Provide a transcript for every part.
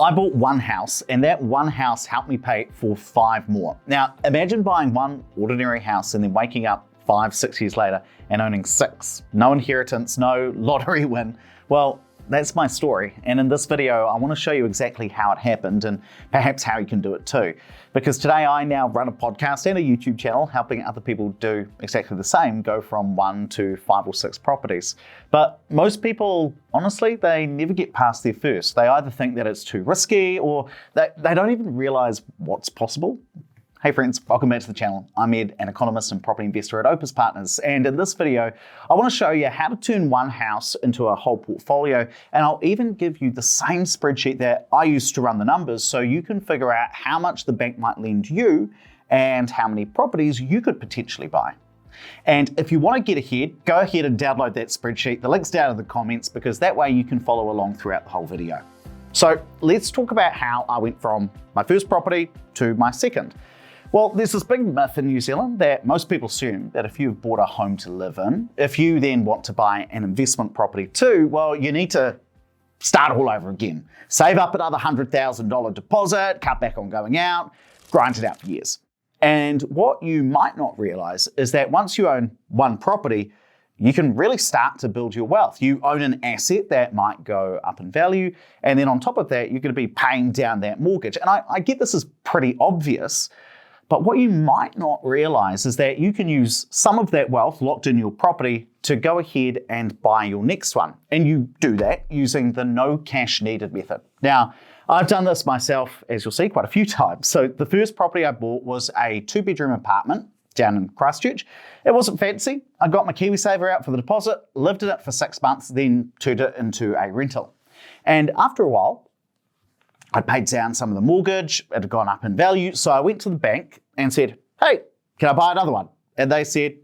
I bought one house, and that one house helped me pay for 5 more. Now, imagine buying one ordinary house and then waking up 5-6 years later and owning 6. No inheritance, no lottery win. Well, that's my story. And in this video, I want to show you exactly how it happened and perhaps how you can do it too. Because today I now run a podcast and a YouTube channel helping other people do exactly the same, go from 1 to 5 or 6 properties. But most people, honestly, they never get past their first. They either think that it's too risky or they don't even realize what's possible. Hey friends, welcome back to the channel. I'm Ed, an economist and property investor at Opes Partners, and in this video, I want to show you how to turn one house into a whole portfolio, and I'll even give you the same spreadsheet that I used to run the numbers so you can figure out how much the bank might lend you and how many properties you could potentially buy. And if you want to get ahead, go ahead and download that spreadsheet. The link's down in the comments because that way you can follow along throughout the whole video. So let's talk about how I went from my first property to my second. Well, there's this big myth in New Zealand that most people assume that if you've bought a home to live in, if you then want to buy an investment property too, well, you need to start all over again. Save up another $100,000 deposit, cut back on going out, grind it out for years. And what you might not realize is that once you own one property, you can really start to build your wealth. You own an asset that might go up in value, and then on top of that, you're going to be paying down that mortgage. And I get this is pretty obvious, but what you might not realize is that you can use some of that wealth locked in your property to go ahead and buy your next one. And you do that using the no cash needed method. Now, I've done this myself, as you'll see, quite a few times. So the first property I bought was a 2-bedroom apartment down in Christchurch. It wasn't fancy. I got my KiwiSaver out for the deposit, lived in it for 6 months, then turned it into a rental. And after a while, I paid down some of the mortgage, it had gone up in value, so I went to the bank and said, hey, can I buy another one? And they said,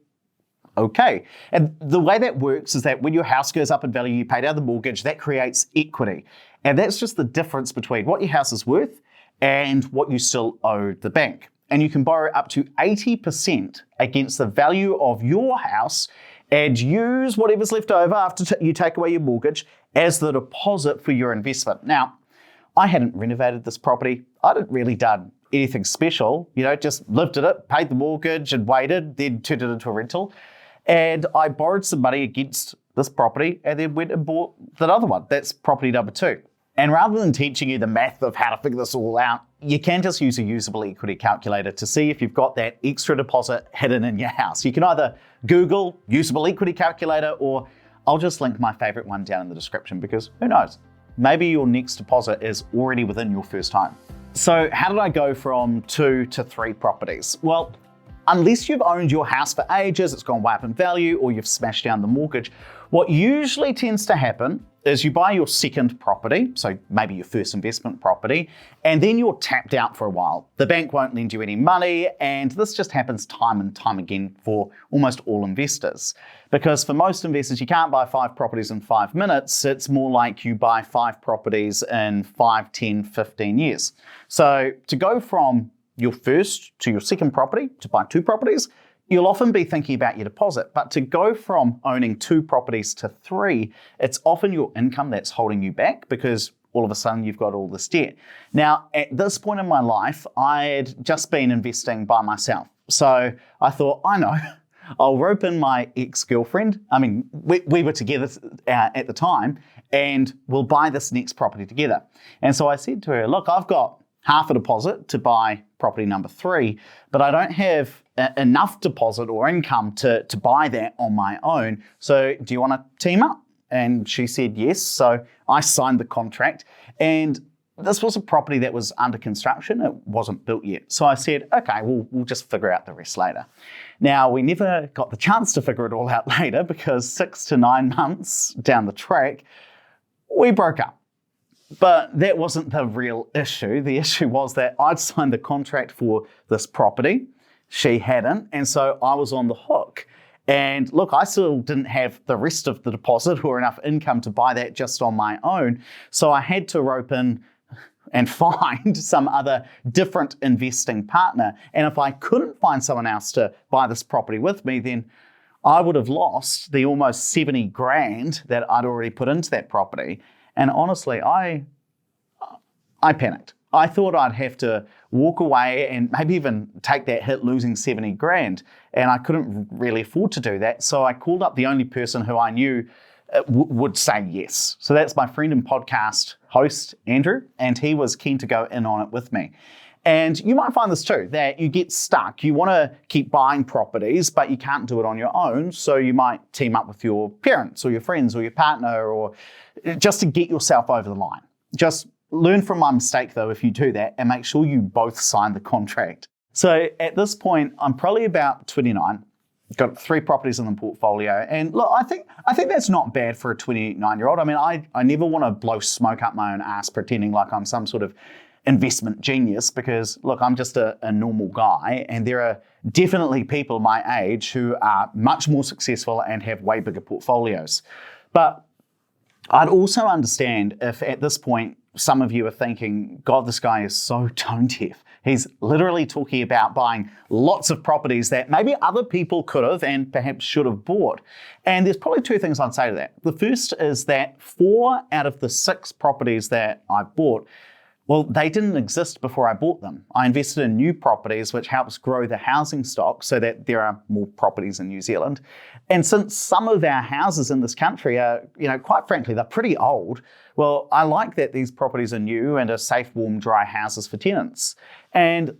okay. And the way that works is that when your house goes up in value, you pay down the mortgage, that creates equity. And that's just the difference between what your house is worth and what you still owe the bank. And you can borrow up to 80% against the value of your house and use whatever's left over after you take away your mortgage as the deposit for your investment. Now, I hadn't renovated this property. I hadn't really done anything special, just lived in it, paid the mortgage and waited, then turned it into a rental. And I borrowed some money against this property and then went and bought that other one. That's property number 2. And rather than teaching you the math of how to figure this all out, you can just use a usable equity calculator to see if you've got that extra deposit hidden in your house. You can either Google usable equity calculator, or I'll just link my favorite one down in the description because who knows? Maybe your next deposit is already within your first home. So how did I go from 2 to 3 properties? Well, unless you've owned your house for ages, it's gone way up in value, or you've smashed down the mortgage, what usually tends to happen is you buy your second property, so maybe your first investment property, and then you're tapped out for a while. The bank won't lend you any money, and this just happens time and time again for almost all investors. Because for most investors, you can't buy 5 properties in 5 minutes. It's more like you buy 5 properties in 5, 10, 15 years. So to go from your first to your second property, to buy 2 properties, you'll often be thinking about your deposit, but to go from owning 2 properties to 3, it's often your income that's holding you back because all of a sudden you've got all this debt. Now, at this point in my life, I'd just been investing by myself. So I thought, I know, I'll rope in my ex-girlfriend. I mean, we were together at the time, and we'll buy this next property together. And so I said to her, look, I've got half a deposit to buy property number 3, but I don't have enough deposit or income to buy that on my own. So do you want to team up? And she said yes. So I signed the contract, and this was a property that was under construction. It wasn't built yet. So I said, okay, we'll just figure out the rest later. Now, we never got the chance to figure it all out later because 6 to 9 months down the track, we broke up. But that wasn't the real issue. The issue was that I'd signed the contract for this property. She hadn't, and so I was on the hook. And look, I still didn't have the rest of the deposit or enough income to buy that just on my own. So I had to rope in and find some other different investing partner. And if I couldn't find someone else to buy this property with me, then I would have lost the almost 70 grand that I'd already put into that property. And honestly, I I panicked. I thought I'd have to walk away and maybe even take that hit losing 70 grand. And I couldn't really afford to do that. So I called up the only person who I knew would say yes. So that's my friend and podcast host, Andrew, and he was keen to go in on it with me. And you might find this too, that you get stuck. You want to keep buying properties, but you can't do it on your own. So you might team up with your parents or your friends or your partner, or just to get yourself over the line. Just learn from my mistake though if you do that, and make sure you both sign the contract. So at this point, I'm probably about 29. Got 3 properties in the portfolio. And look, I think that's not bad for a 29-year-old. I mean, I never want to blow smoke up my own ass pretending like I'm some sort of investment genius, because look, I'm just a normal guy, and there are definitely people my age who are much more successful and have way bigger portfolios. But I'd also understand if at this point some of you are thinking, God, this guy is so tone deaf. He's literally talking about buying lots of properties that maybe other people could have and perhaps should have bought. And there's probably 2 things I'd say to that. The first is that 4 out of the 6 properties that I bought, well, they didn't exist before I bought them. I invested in new properties, which helps grow the housing stock so that there are more properties in New Zealand. And since some of our houses in this country are, quite frankly, they're pretty old, well, I like that these properties are new and are safe, warm, dry houses for tenants. And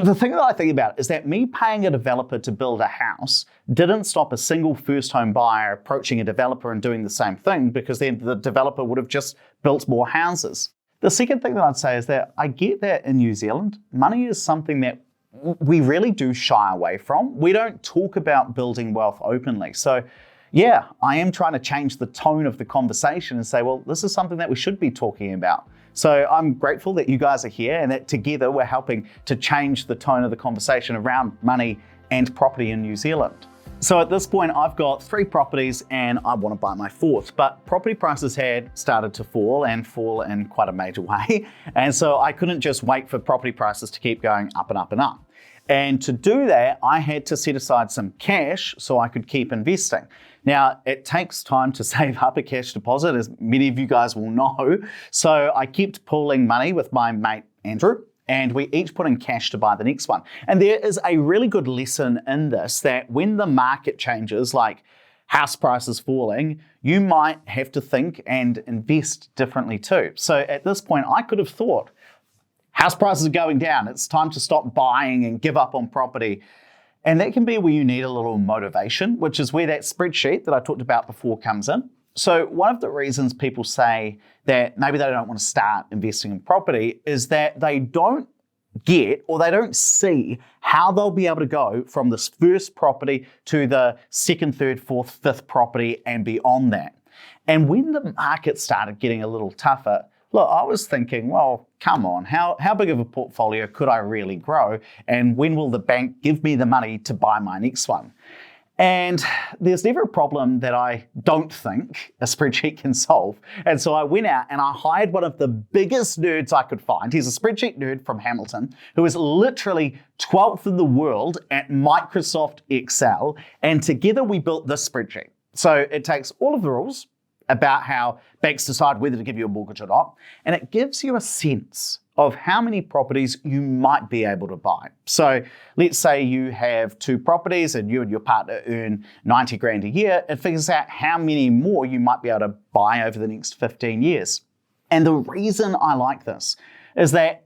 the thing that I think about is that me paying a developer to build a house didn't stop a single first home buyer approaching a developer and doing the same thing, because then the developer would have just built more houses. The second thing that I'd say is that I get that in New Zealand, money is something that we really do shy away from. We don't talk about building wealth openly. So yeah, I am trying to change the tone of the conversation and say, well, this is something that we should be talking about. So I'm grateful that you guys are here and that together we're helping to change the tone of the conversation around money and property in New Zealand. So at this point, I've got 3 properties and I want to buy my 4th, but property prices had started to fall in quite a major way. And so I couldn't just wait for property prices to keep going up and up and up. And to do that, I had to set aside some cash so I could keep investing. Now, it takes time to save up a cash deposit, as many of you guys will know. So I kept pooling money with my mate, Andrew, and we each put in cash to buy the next one. And there is a really good lesson in this, that when the market changes, like house prices falling, you might have to think and invest differently too. So at this point, I could have thought, house prices are going down, it's time to stop buying and give up on property. And that can be where you need a little motivation, which is where that spreadsheet that I talked about before comes in. So one of the reasons people say that maybe they don't want to start investing in property is that they don't get, or they don't see how they'll be able to go from this first property to the 2nd, 3rd, 4th, 5th property and beyond that. And when the market started getting a little tougher, look, I was thinking, well, come on, how big of a portfolio could I really grow? And when will the bank give me the money to buy my next one? And there's never a problem that I don't think a spreadsheet can solve. And so I went out and I hired one of the biggest nerds I could find. He's a spreadsheet nerd from Hamilton who is literally 12th in the world at Microsoft Excel. And together we built this spreadsheet. So it takes all of the rules about how banks decide whether to give you a mortgage or not, and it gives you a sense of how many properties you might be able to buy. So let's say you have 2 properties and you and your partner earn 90 grand a year. It figures out how many more you might be able to buy over the next 15 years. And the reason I like this is that,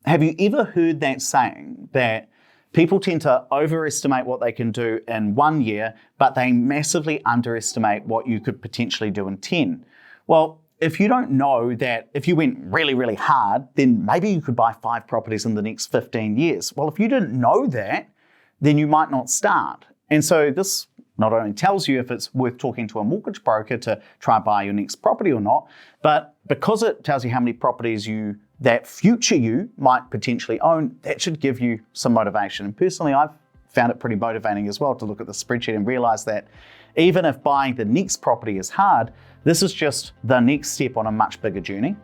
have you ever heard that saying that people tend to overestimate what they can do in 1 year, but they massively underestimate what you could potentially do in 10? Well, if you don't know that if you went really, really hard, then maybe you could buy 5 properties in the next 15 years. Well, if you didn't know that, then you might not start. And so this not only tells you if it's worth talking to a mortgage broker to try and buy your next property or not, but because it tells you how many properties that future you might potentially own, that should give you some motivation. And personally, I've found it pretty motivating as well to look at the spreadsheet and realize that even if buying the next property is hard, this is just the next step on a much bigger journey.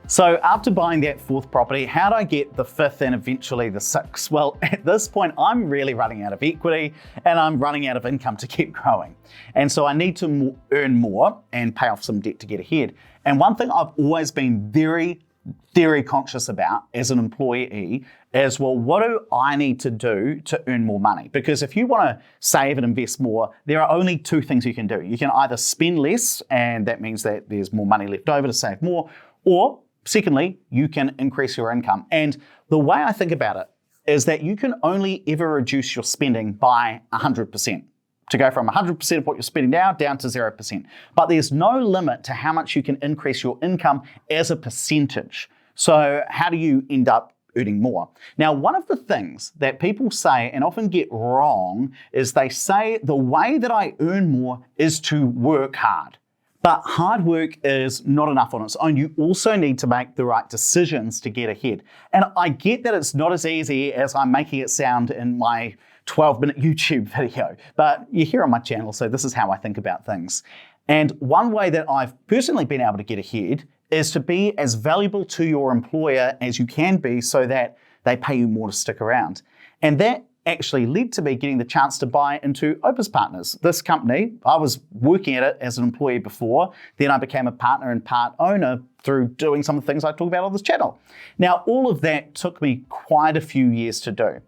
So after buying that 4th property, how do I get the 5th and eventually the 6th? Well, at this point, I'm really running out of equity and I'm running out of income to keep growing. And so I need to earn more and pay off some debt to get ahead. And one thing I've always been very, very conscious about as an employee is, well, what do I need to do to earn more money? Because if you want to save and invest more, there are only two things you can do. You can either spend less, and that means that there's more money left over to save more, or secondly, you can increase your income. And the way I think about it is that you can only ever reduce your spending by 100%. To go from 100% of what you're spending now down to 0%. But there's no limit to how much you can increase your income as a percentage. So how do you end up earning more? Now, one of the things that people say and often get wrong is they say the way that I earn more is to work hard. But hard work is not enough on its own. You also need to make the right decisions to get ahead. And I get that it's not as easy as I'm making it sound in my 12-minute YouTube video, but you're here on my channel, so this is how I think about things. And one way that I've personally been able to get ahead is to be as valuable to your employer as you can be so that they pay you more to stick around. And that actually led to me getting the chance to buy into Opes Partners. This company, I was working at it as an employee before, then I became a partner and part owner through doing some of the things I talk about on this channel. Now, all of that took me quite a few years to do.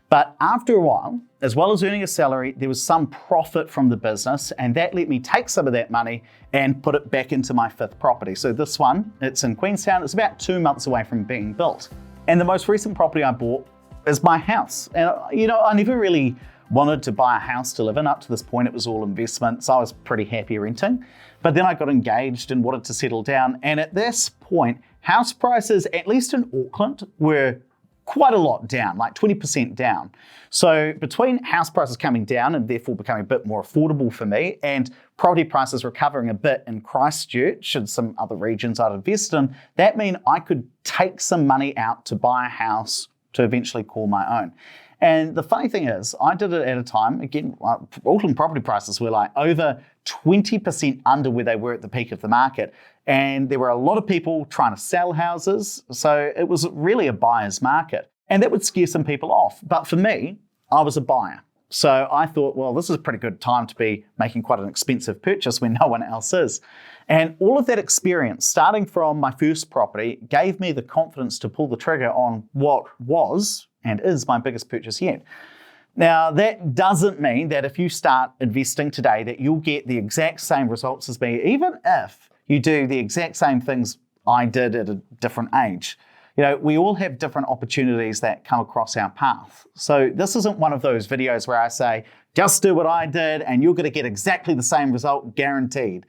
But after a while, as well as earning a salary, there was some profit from the business, and that let me take some of that money and put it back into my fifth property. So this one, it's in Queenstown. It's about 2 months away from being built. And the most recent property I bought is my house. And I never really wanted to buy a house to live in. Up to this point, it was all investment, so I was pretty happy renting. But then I got engaged and wanted to settle down. And at this point, house prices, at least in Auckland, were quite a lot down, like 20% down. So between house prices coming down and therefore becoming a bit more affordable for me, and property prices recovering a bit in Christchurch and some other regions I'd invest in, that meant I could take some money out to buy a house to eventually call my own. And the funny thing is, I did it at a time, again, Auckland property prices were like over 20% under where they were at the peak of the market. And there were a lot of people trying to sell houses. So it was really a buyer's market. And that would scare some people off. But for me, I was a buyer. So I thought, well, this is a pretty good time to be making quite an expensive purchase when no one else is. And all of that experience, starting from my first property, gave me the confidence to pull the trigger on what was and is my biggest purchase yet. Now, that doesn't mean that if you start investing today that you'll get the exact same results as me, even if you do the exact same things I did at a different age. We all have different opportunities that come across our path. So this isn't one of those videos where I say, just do what I did and you're going to get exactly the same result, guaranteed.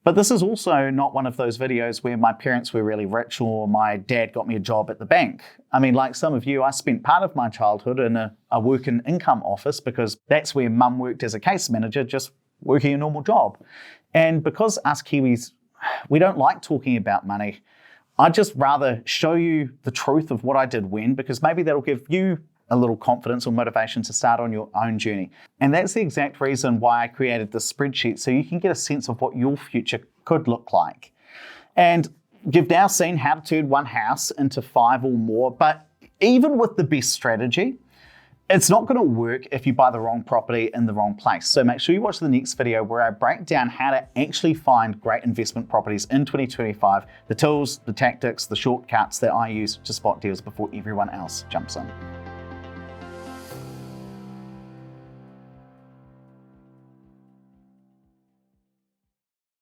But this is also not one of those videos where my parents were really rich or my dad got me a job at the bank. I mean, like some of you, I spent part of my childhood in a work and income office because that's where mum worked as a case manager, just working a normal job. And because us Kiwis, we don't like talking about money, I'd just rather show you the truth of what I did when, because maybe that'll give you a little confidence or motivation to start on your own journey. And that's the exact reason why I created this spreadsheet, so you can get a sense of what your future could look like. And you've now seen how to turn one house into 5 or more, but even with the best strategy, it's not going to work if you buy the wrong property in the wrong place. So make sure you watch the next video where I break down how to actually find great investment properties in 2025, the tools, the tactics, the shortcuts that I use to spot deals before everyone else jumps in.